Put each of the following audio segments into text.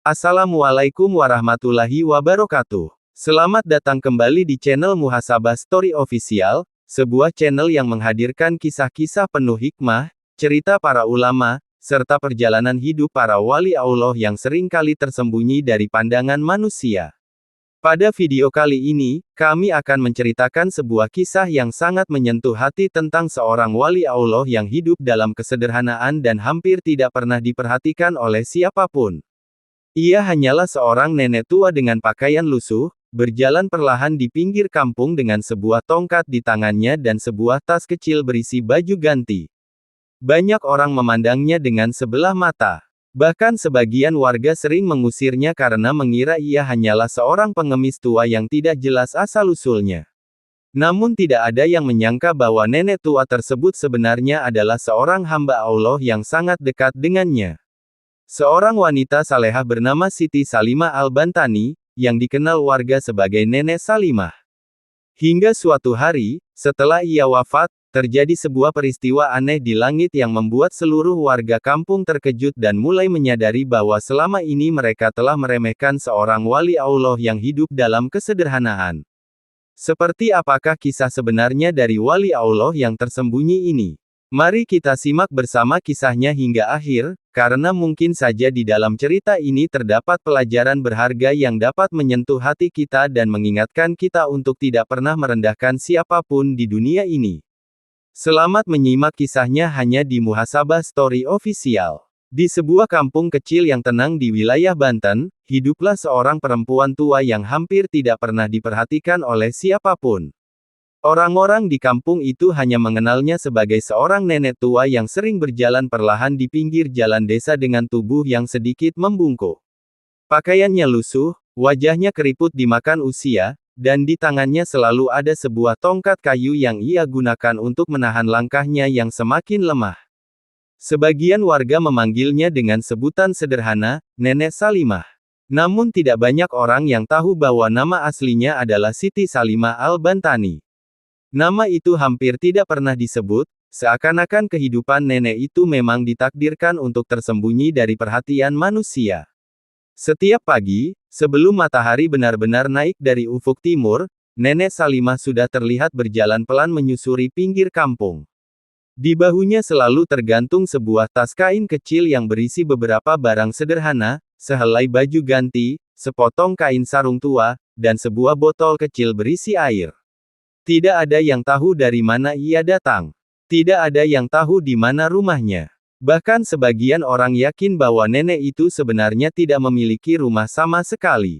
Assalamualaikum warahmatullahi wabarakatuh. Selamat datang kembali di channel Muhasabah Story Official, sebuah channel yang menghadirkan kisah-kisah penuh hikmah, cerita para ulama, serta perjalanan hidup para wali Allah yang sering kali tersembunyi dari pandangan manusia. Pada video kali ini, kami akan menceritakan sebuah kisah yang sangat menyentuh hati tentang seorang wali Allah yang hidup dalam kesederhanaan dan hampir tidak pernah diperhatikan oleh siapapun. Ia hanyalah seorang nenek tua dengan pakaian lusuh, berjalan perlahan di pinggir kampung dengan sebuah tongkat di tangannya dan sebuah tas kecil berisi baju ganti. Banyak orang memandangnya dengan sebelah mata. Bahkan sebagian warga sering mengusirnya karena mengira ia hanyalah seorang pengemis tua yang tidak jelas asal-usulnya. Namun tidak ada yang menyangka bahwa nenek tua tersebut sebenarnya adalah seorang hamba Allah yang sangat dekat dengannya. Seorang wanita salehah bernama Siti Salimah Al-Bantani, yang dikenal warga sebagai Nenek Salimah. Hingga suatu hari, setelah ia wafat, terjadi sebuah peristiwa aneh di langit yang membuat seluruh warga kampung terkejut dan mulai menyadari bahwa selama ini mereka telah meremehkan seorang wali Allah yang hidup dalam kesederhanaan. Seperti apakah kisah sebenarnya dari wali Allah yang tersembunyi ini? Mari kita simak bersama kisahnya hingga akhir, karena mungkin saja di dalam cerita ini terdapat pelajaran berharga yang dapat menyentuh hati kita dan mengingatkan kita untuk tidak pernah merendahkan siapapun di dunia ini. Selamat menyimak kisahnya hanya di Muhasabah Story Official. Di sebuah kampung kecil yang tenang di wilayah Banten, hiduplah seorang perempuan tua yang hampir tidak pernah diperhatikan oleh siapapun. Orang-orang di kampung itu hanya mengenalnya sebagai seorang nenek tua yang sering berjalan perlahan di pinggir jalan desa dengan tubuh yang sedikit membungkuk. Pakaiannya lusuh, wajahnya keriput dimakan usia, dan di tangannya selalu ada sebuah tongkat kayu yang ia gunakan untuk menahan langkahnya yang semakin lemah. Sebagian warga memanggilnya dengan sebutan sederhana, Nenek Salimah. Namun tidak banyak orang yang tahu bahwa nama aslinya adalah Siti Salimah Al-Bantani. Nama itu hampir tidak pernah disebut, seakan-akan kehidupan nenek itu memang ditakdirkan untuk tersembunyi dari perhatian manusia. Setiap pagi, sebelum matahari benar-benar naik dari ufuk timur, Nenek Salimah sudah terlihat berjalan pelan menyusuri pinggir kampung. Di bahunya selalu tergantung sebuah tas kain kecil yang berisi beberapa barang sederhana, sehelai baju ganti, sepotong kain sarung tua, dan sebuah botol kecil berisi air. Tidak ada yang tahu dari mana ia datang. Tidak ada yang tahu di mana rumahnya. Bahkan sebagian orang yakin bahwa nenek itu sebenarnya tidak memiliki rumah sama sekali.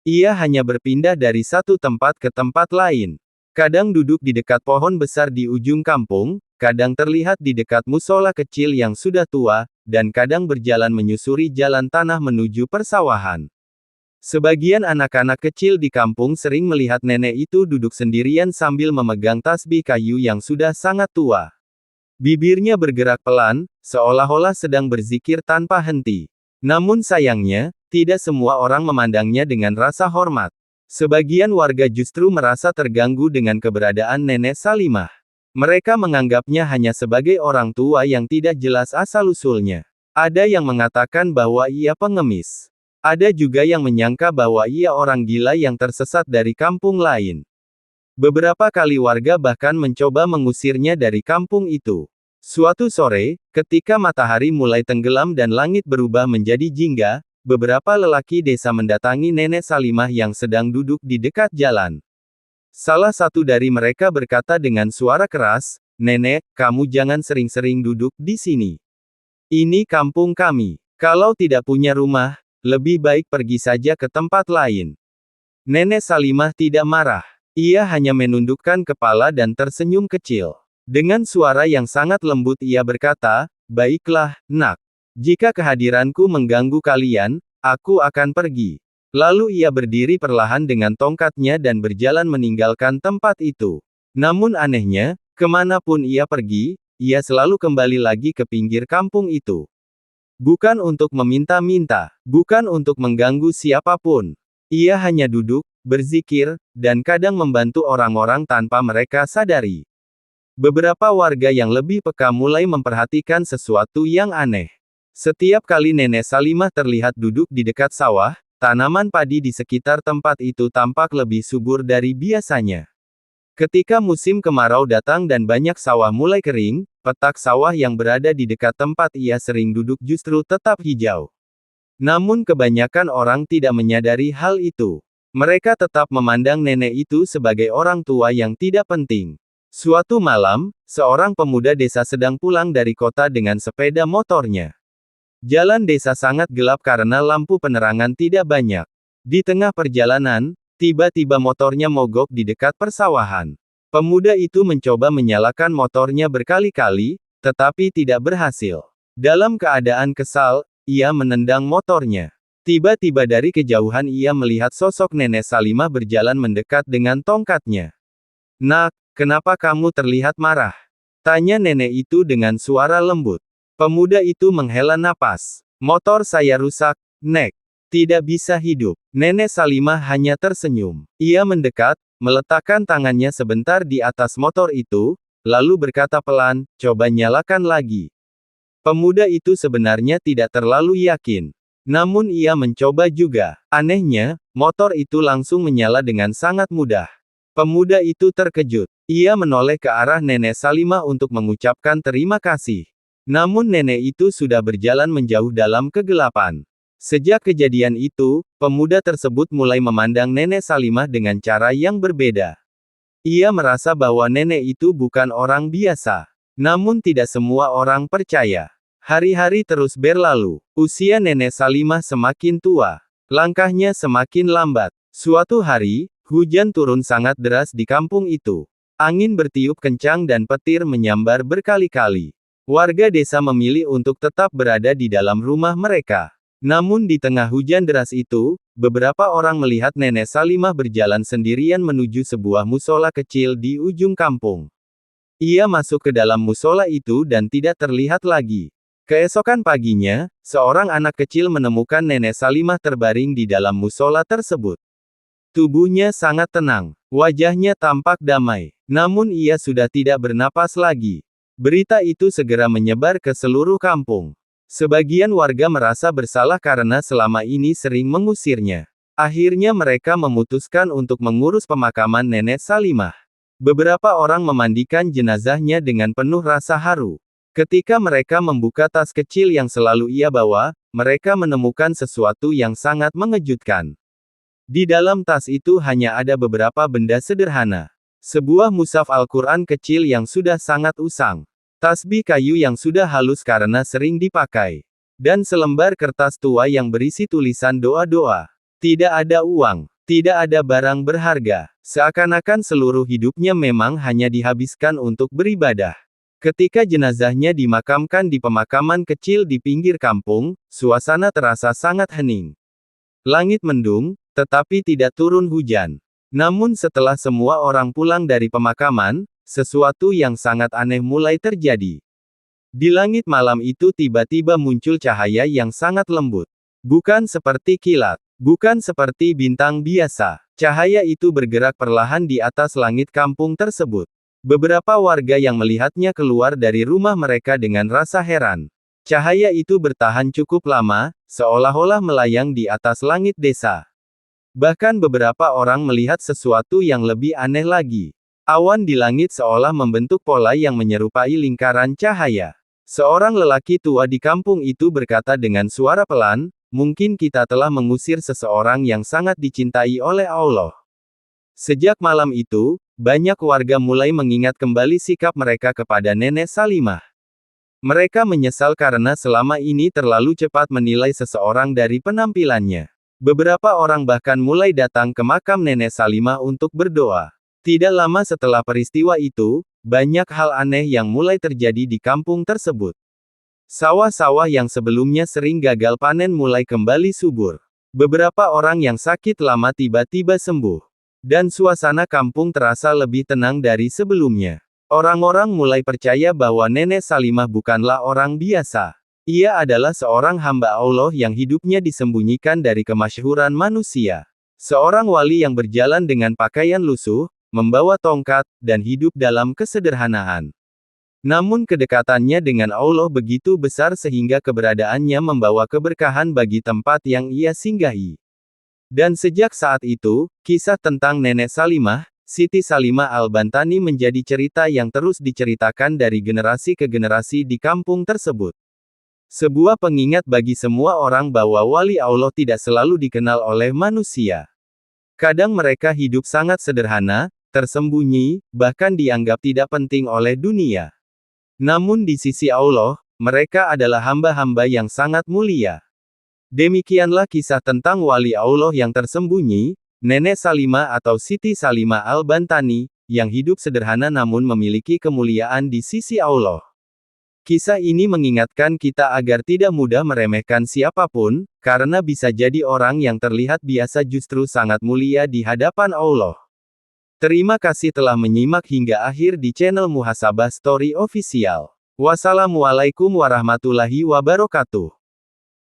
Ia hanya berpindah dari satu tempat ke tempat lain. Kadang duduk di dekat pohon besar di ujung kampung, kadang terlihat di dekat musola kecil yang sudah tua, dan kadang berjalan menyusuri jalan tanah menuju persawahan. Sebagian anak-anak kecil di kampung sering melihat nenek itu duduk sendirian sambil memegang tasbih kayu yang sudah sangat tua. Bibirnya bergerak pelan, seolah-olah sedang berzikir tanpa henti. Namun sayangnya, tidak semua orang memandangnya dengan rasa hormat. Sebagian warga justru merasa terganggu dengan keberadaan Nenek Salimah. Mereka menganggapnya hanya sebagai orang tua yang tidak jelas asal-usulnya. Ada yang mengatakan bahwa ia pengemis. Ada juga yang menyangka bahwa ia orang gila yang tersesat dari kampung lain. Beberapa kali warga bahkan mencoba mengusirnya dari kampung itu. Suatu sore, ketika matahari mulai tenggelam dan langit berubah menjadi jingga, beberapa lelaki desa mendatangi Nenek Salimah yang sedang duduk di dekat jalan. Salah satu dari mereka berkata dengan suara keras, "Nenek, kamu jangan sering-sering duduk di sini. Ini kampung kami. Kalau tidak punya rumah, lebih baik pergi saja ke tempat lain." Nenek Salimah tidak marah. Ia hanya menundukkan kepala dan tersenyum kecil. Dengan suara yang sangat lembut ia berkata, "Baiklah, nak. Jika kehadiranku mengganggu kalian, aku akan pergi." Lalu ia berdiri perlahan dengan tongkatnya dan berjalan meninggalkan tempat itu. Namun anehnya, kemanapun ia pergi, ia selalu kembali lagi ke pinggir kampung itu. Bukan untuk meminta-minta, bukan untuk mengganggu siapapun. Ia hanya duduk, berzikir, dan kadang membantu orang-orang tanpa mereka sadari. Beberapa warga yang lebih peka mulai memperhatikan sesuatu yang aneh. Setiap kali Nenek Salimah terlihat duduk di dekat sawah, tanaman padi di sekitar tempat itu tampak lebih subur dari biasanya. Ketika musim kemarau datang dan banyak sawah mulai kering, petak sawah yang berada di dekat tempat ia sering duduk justru tetap hijau. Namun kebanyakan orang tidak menyadari hal itu. Mereka tetap memandang nenek itu sebagai orang tua yang tidak penting. Suatu malam, seorang pemuda desa sedang pulang dari kota dengan sepeda motornya. Jalan desa sangat gelap karena lampu penerangan tidak banyak. Di tengah perjalanan, tiba-tiba motornya mogok di dekat persawahan. Pemuda itu mencoba menyalakan motornya berkali-kali, tetapi tidak berhasil. Dalam keadaan kesal, ia menendang motornya. Tiba-tiba dari kejauhan ia melihat sosok Nenek Salimah berjalan mendekat dengan tongkatnya. "Nak, kenapa kamu terlihat marah?" tanya nenek itu dengan suara lembut. Pemuda itu menghela napas. "Motor saya rusak, Nek. Tidak bisa hidup." Nenek Salimah hanya tersenyum. Ia mendekat, meletakkan tangannya sebentar di atas motor itu, lalu berkata pelan, "Coba nyalakan lagi." Pemuda itu sebenarnya tidak terlalu yakin. Namun ia mencoba juga. Anehnya, motor itu langsung menyala dengan sangat mudah. Pemuda itu terkejut. Ia menoleh ke arah Nenek Salimah untuk mengucapkan terima kasih. Namun nenek itu sudah berjalan menjauh dalam kegelapan. Sejak kejadian itu, pemuda tersebut mulai memandang Nenek Salimah dengan cara yang berbeda. Ia merasa bahwa nenek itu bukan orang biasa. Namun tidak semua orang percaya. Hari-hari terus berlalu. Usia Nenek Salimah semakin tua. Langkahnya semakin lambat. Suatu hari, hujan turun sangat deras di kampung itu. Angin bertiup kencang dan petir menyambar berkali-kali. Warga desa memilih untuk tetap berada di dalam rumah mereka. Namun di tengah hujan deras itu, beberapa orang melihat Nenek Salimah berjalan sendirian menuju sebuah musola kecil di ujung kampung. Ia masuk ke dalam musola itu dan tidak terlihat lagi. Keesokan paginya, seorang anak kecil menemukan Nenek Salimah terbaring di dalam musola tersebut. Tubuhnya sangat tenang, wajahnya tampak damai, namun ia sudah tidak bernapas lagi. Berita itu segera menyebar ke seluruh kampung. Sebagian warga merasa bersalah karena selama ini sering mengusirnya. Akhirnya mereka memutuskan untuk mengurus pemakaman Nenek Salimah. Beberapa orang memandikan jenazahnya dengan penuh rasa haru. Ketika mereka membuka tas kecil yang selalu ia bawa, mereka menemukan sesuatu yang sangat mengejutkan. Di dalam tas itu hanya ada beberapa benda sederhana. Sebuah mushaf Al-Quran kecil yang sudah sangat usang. Tasbih kayu yang sudah halus karena sering dipakai. Dan selembar kertas tua yang berisi tulisan doa-doa. Tidak ada uang. Tidak ada barang berharga. Seakan-akan seluruh hidupnya memang hanya dihabiskan untuk beribadah. Ketika jenazahnya dimakamkan di pemakaman kecil di pinggir kampung, suasana terasa sangat hening. Langit mendung, tetapi tidak turun hujan. Namun setelah semua orang pulang dari pemakaman, sesuatu yang sangat aneh mulai terjadi. Di langit malam itu tiba-tiba muncul cahaya yang sangat lembut. Bukan seperti kilat. Bukan seperti bintang biasa. Cahaya itu bergerak perlahan di atas langit kampung tersebut. Beberapa warga yang melihatnya keluar dari rumah mereka dengan rasa heran. Cahaya itu bertahan cukup lama, seolah-olah melayang di atas langit desa. Bahkan beberapa orang melihat sesuatu yang lebih aneh lagi. Awan di langit seolah membentuk pola yang menyerupai lingkaran cahaya. Seorang lelaki tua di kampung itu berkata dengan suara pelan, "Mungkin kita telah mengusir seseorang yang sangat dicintai oleh Allah." Sejak malam itu, banyak warga mulai mengingat kembali sikap mereka kepada Nenek Salimah. Mereka menyesal karena selama ini terlalu cepat menilai seseorang dari penampilannya. Beberapa orang bahkan mulai datang ke makam Nenek Salimah untuk berdoa. Tidak lama setelah peristiwa itu, banyak hal aneh yang mulai terjadi di kampung tersebut. Sawah-sawah yang sebelumnya sering gagal panen mulai kembali subur. Beberapa orang yang sakit lama tiba-tiba sembuh. Dan suasana kampung terasa lebih tenang dari sebelumnya. Orang-orang mulai percaya bahwa Nenek Salimah bukanlah orang biasa. Ia adalah seorang hamba Allah yang hidupnya disembunyikan dari kemasyhuran manusia. Seorang wali yang berjalan dengan pakaian lusuh, membawa tongkat, dan hidup dalam kesederhanaan. Namun kedekatannya dengan Allah begitu besar sehingga keberadaannya membawa keberkahan bagi tempat yang ia singgahi. Dan sejak saat itu, kisah tentang Nenek Salimah, Siti Salimah Al-Bantani menjadi cerita yang terus diceritakan dari generasi ke generasi di kampung tersebut. Sebuah pengingat bagi semua orang bahwa wali Allah tidak selalu dikenal oleh manusia. Kadang mereka hidup sangat sederhana, tersembunyi, bahkan dianggap tidak penting oleh dunia. Namun di sisi Allah, mereka adalah hamba-hamba yang sangat mulia. Demikianlah kisah tentang wali Allah yang tersembunyi, Nenek Salimah atau Siti Salimah Al-Bantani, yang hidup sederhana namun memiliki kemuliaan di sisi Allah. Kisah ini mengingatkan kita agar tidak mudah meremehkan siapapun, karena bisa jadi orang yang terlihat biasa justru sangat mulia di hadapan Allah. Terima kasih telah menyimak hingga akhir di channel Muhasabah Story Official. Wassalamualaikum warahmatullahi wabarakatuh.